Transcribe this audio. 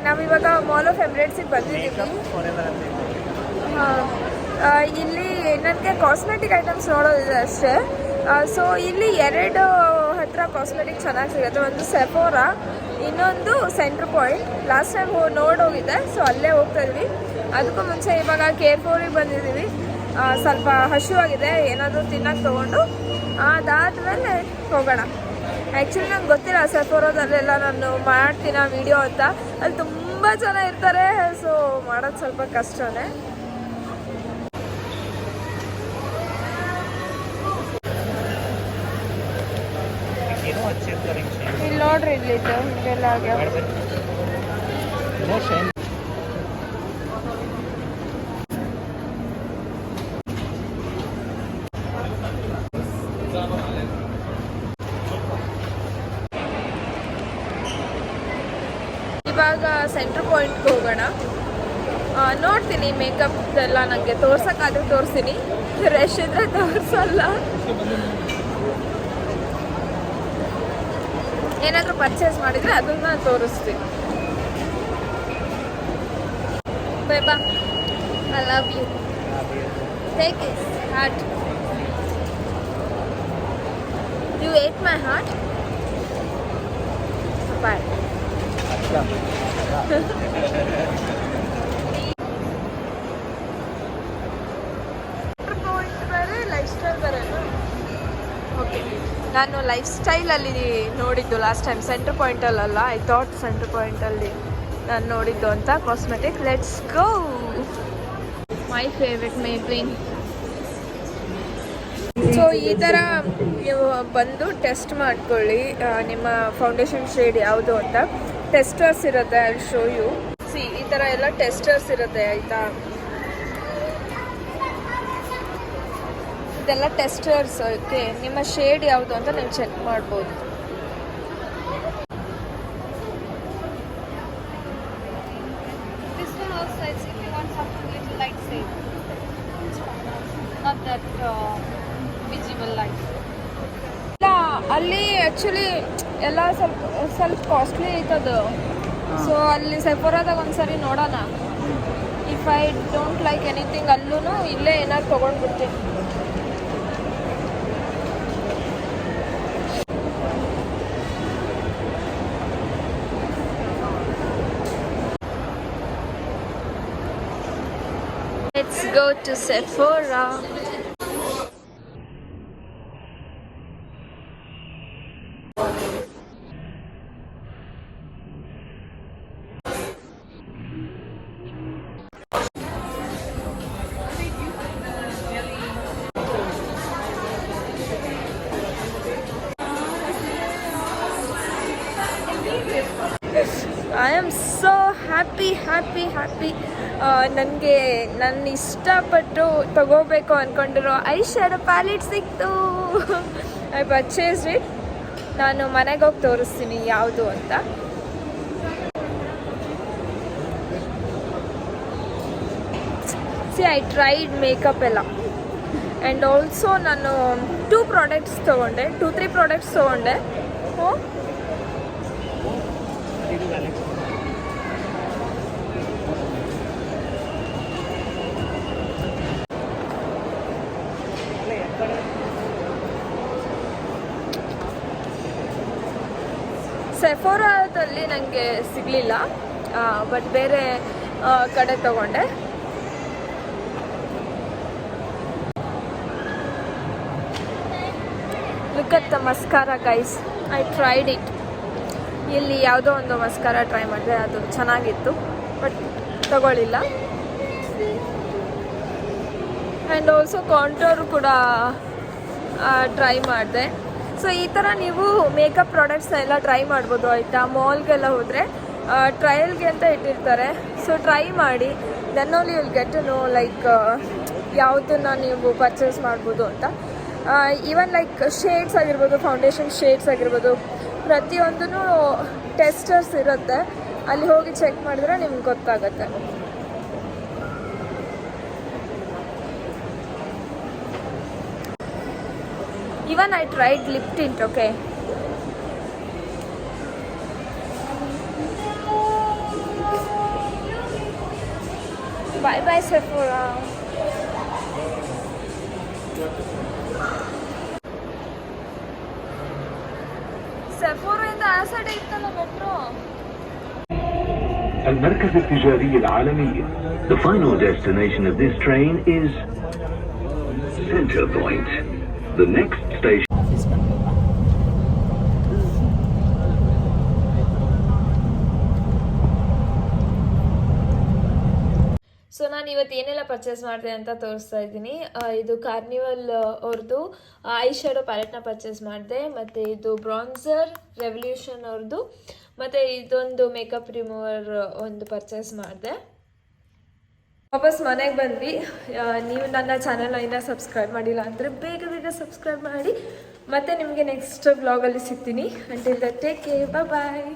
ನಾವಿವಾಗ mall of ಎಮಿರೇಟ್ಸಿಗೆ ಬಂದಿದ್ದೀವಿ. ಇಲ್ಲಿ ನನಗೆ ಕಾಸ್ಮೆಟಿಕ್ ಐಟಮ್ಸ್ ನೋಡೋದಿದೆ ಅಷ್ಟೇ. ಸೊ ಇಲ್ಲಿ ಎರಡು ಹತ್ರ ಕಾಸ್ಮೆಟಿಕ್ ಚೆನ್ನಾಗಿ ಸಿಗುತ್ತೆ. ಒಂದು ಸೆಫೋರಾ, ಇನ್ನೊಂದು ಸೆಂಟ್ರ್ ಪಾಯಿಂಟ್. ಲಾಸ್ಟ್ ಟೈಮ್ ನೋಡೋಗಿದ್ದೆ, ಸೊ ಅಲ್ಲೇ ಹೋಗ್ತಾ ಇದ್ವಿ. ಅದಕ್ಕೂ ಮುಂಚೆ ಇವಾಗ ಕೇರ್ಫೋರಿಗೆ ಬಂದಿದ್ದೀವಿ. ಸ್ವಲ್ಪ ಹಸಿವಾಗಿದೆ, ಏನಾದರೂ ತಿನ್ನೋಕ್ಕೆ ತೊಗೊಂಡು ಅದಾದಮೇಲೆ ಹೋಗೋಣ. ಆ್ಯಕ್ಚುಲಿ ನಂಗೆ ಗೊತ್ತಿಲ್ಲ ಸೆಫೋರಾದಲ್ಲೆಲ್ಲ ನಾನು ಮಾಡ್ತೀನಿ ವಿಡಿಯೋ ಅಂತ. ಅಲ್ಲಿ ತುಂಬ ಜನ ಇರ್ತಾರೆ, ಸೊ ಮಾಡೋದು ಸ್ವಲ್ಪ ಕಷ್ಟನೇ. ಇಲ್ಲಿ ನೋಡ್ರಿ, ಇಲ್ಲಿದ್ದು ಹಿಂಗೆಲ್ಲ ಆಗ್ಯಾವ. ಇವಾಗ ಸೆಂಟ್ರ್ ಪಾಯಿಂಟ್ಗೆ ಹೋಗೋಣ. ನೋಡ್ತೀನಿ ಮೇಕಪ್ ಎಲ್ಲ ನನಗೆ ತೋರ್ಸೋಕ್ಕಾದ್ರೆ ತೋರಿಸ್ತೀನಿ, ರಶ್ ಇದ್ರೆ ತೋರಿಸಲ್ಲ. ಏನಾದರೂ ಪರ್ಚೇಸ್ ಮಾಡಿದರೆ ಅದನ್ನ ತೋರಿಸ್ತೀನಿ. ಬಾ, I love you. Take it heart. You ate my heart. Bye. Lifestyle ಬರೋದು. ಓಕೆ, ನಾನು ಲೈಫ್ ಸ್ಟೈಲಲ್ಲಿ ನೋಡಿದ್ದು ಲಾಸ್ಟ್ ಟೈಮ್ ಸೆಂಟ್ರ್ ಪಾಯಿಂಟಲ್ಲ. ಐ ಥಾಟ್ ಸೆಂಟ್ರ್ ಪಾಯಿಂಟಲ್ಲಿ ನಾನು ನೋಡಿದ್ದು ಅಂತ cosmetic. Let's go. My favourite Maybelline. So ಈ ಥರ ನೀವು ಬಂದು ಟೆಸ್ಟ್ ಮಾಡ್ಕೊಳ್ಳಿ ನಿಮ್ಮ ಫೌಂಡೇಶನ್ ಶೇಡ್ ಯಾವುದು ಅಂತ. ಟೆಸ್ಟರ್ಸ್ ಇರುತ್ತೆ, ಐ ಶೋ ಯು. ಈ ಥರ ಎಲ್ಲ ಟೆಸ್ಟರ್ಸ್ ಇರುತ್ತೆ ಆಯಿತಾ. ಇದೆಲ್ಲ ಟೆಸ್ಟರ್ಸ್. ಓಕೆ, ನಿಮ್ಮ ಶೇಡ್ ಯಾವುದು ಅಂತ ನೀವು ಚೆಕ್ ಮಾಡ್ಬೋದು. ಇಲ್ಲ, ಅಲ್ಲಿ ಆ್ಯಕ್ಚುಲಿ ಎಲ್ಲ ಸ್ವಲ್ಪ ಕಾಸ್ಟ್ಲಿ ಐತದು. ಸೊ ಅಲ್ಲಿ ಸೆಫೋರಾದಾಗ ಒಂದ್ಸರಿ ನೋಡೋಣ. If I don't like anything ಅಲ್ಲೂ ಇಲ್ಲೇ ಏನಾದ್ರು ತೊಗೊಂಡ್ಬಿಡ್ತೀನಿ. Let's go to Sephora. I am so happy. ನನಗೆ ನನ್ನ ಇಷ್ಟಪಟ್ಟು ತಗೋಬೇಕು ಅಂದ್ಕೊಂಡಿರೋ ಐ ಶ್ಯಾಡೋ ಪ್ಯಾಲೆಟ್ ಸಿಕ್ತು. I purchased it. ನಾನು ಮನೆಗೆ ಹೋಗಿ ತೋರಿಸ್ತೀನಿ ಯಾವುದು ಅಂತ. ಐ ಟ್ರೈಡ್ ಮೇಕಪ್ ಎಲ್ಲ. ಆ್ಯಂಡ್ ಆಲ್ಸೋ ನಾನು 2 ಪ್ರಾಡಕ್ಟ್ಸ್ ತೊಗೊಂಡೆ, 2-3 ಪ್ರಾಡಕ್ಟ್ಸ್ ತೊಗೊಂಡೆ. ಸೆಫೋರಾದಲ್ಲಿ ನನಗೆ ಸಿಗಲಿಲ್ಲ, ಬಟ್ ಬೇರೆ ಕಡೆ ತಗೊಂಡೆ. Look at the mascara guys. I tried it. ಇಲ್ಲಿ ಯಾವುದೋ ಒಂದು ಮಸ್ಕಾರಾ ಟ್ರೈ ಮಾಡಿದೆ, ಅದು ಚೆನ್ನಾಗಿತ್ತು, ಬಟ್ ತಗೊಳ್ಳಿಲ್ಲ. ಆ್ಯಂಡ್ ಆಲ್ಸೋ ಕಾಂಟೋರು ಕೂಡ ಟ್ರೈ ಮಾಡಿದೆ. ಸೊ ಈ ಥರ ನೀವು ಮೇಕಪ್ ಪ್ರಾಡಕ್ಟ್ಸ್ನ ಎಲ್ಲ ಟ್ರೈ ಮಾಡ್ಬೋದು ಆಯಿತಾ. ಮಾಲ್ಗೆಲ್ಲ ಹೋದರೆ ಟ್ರಯಲ್ಗೆ ಅಂತ ಇಟ್ಟಿರ್ತಾರೆ. ಸೊ ಟ್ರೈ ಮಾಡಿ, then only will get to know like ಯಾವುದನ್ನು ನೀವು ಪರ್ಚೇಸ್ ಮಾಡ್ಬೋದು ಅಂತ. ಈವನ್ ಲೈಕ್ ಶೇಡ್ಸ್ ಆಗಿರ್ಬೋದು, ಫೌಂಡೇಶನ್ ಶೇಡ್ಸ್ ಆಗಿರ್ಬೋದು, ಪ್ರತಿಯೊಂದೂ ಟೆಸ್ಟರ್ಸ್ ಇರುತ್ತೆ. ಅಲ್ಲಿ ಹೋಗಿ ಚೆಕ್ ಮಾಡಿದ್ರೆ ನಿಮ್ಗೆ ಗೊತ್ತಾಗುತ್ತೆ. Even I tried lip tint, okay. ಬಾಯ್ ಬಾಯ್ ಸೆಫೋರಾ. ಸೆಫೋರಾಯಿಂದ ಆ ಸೈಡ್ ಇತ್ತಲ್ಲ metro. المركز التجاري العالمي. The final destination of this train is Center Point. The next station. So ನಾನು ಇವತ್ತು ಏನೆಲ್ಲ ಪರ್ಚೇಸ್ ಮಾಡಿದೆ ಅಂತ ತೋರಿಸ್ತಾ ಇದ್ದೀನಿ. ಇದು ಕಾರ್ನಿವಲ್ ಅವ್ರದ್ದು ಐ ಶ್ಯಾಡೋ ಪ್ಯಾಲೆಟ್ನ ಪರ್ಚೇಸ್ ಮಾಡಿದೆ, ಮತ್ತು ಇದು ಬ್ರಾನ್ಸರ್ ರೆವಲ್ಯೂಷನ್ ಅವ್ರದ್ದು, ಮತ್ತು ಇದೊಂದು ಮೇಕಪ್ ರಿಮೂವರ್ ಒಂದು ಪರ್ಚೇಸ್ ಮಾಡಿದೆ. ವಾಪಸ್ ಮನೆಗೆ ಬಂದ್ವಿ. ನೀವು ನನ್ನ ಚಾನಲ್ನ ಇನ್ನೂ ಸಬ್ಸ್ಕ್ರೈಬ್ ಮಾಡಿಲ್ಲ ಅಂದರೆ ಬೇಗ ಬೇಗ ಸಬ್ಸ್ಕ್ರೈಬ್ ಮಾಡಿ. ಮತ್ತು ನಿಮಗೆ ನೆಕ್ಸ್ಟ್ ವ್ಲಾಗಲ್ಲಿ ಸಿಗ್ತೀನಿ. Until that take care, bye.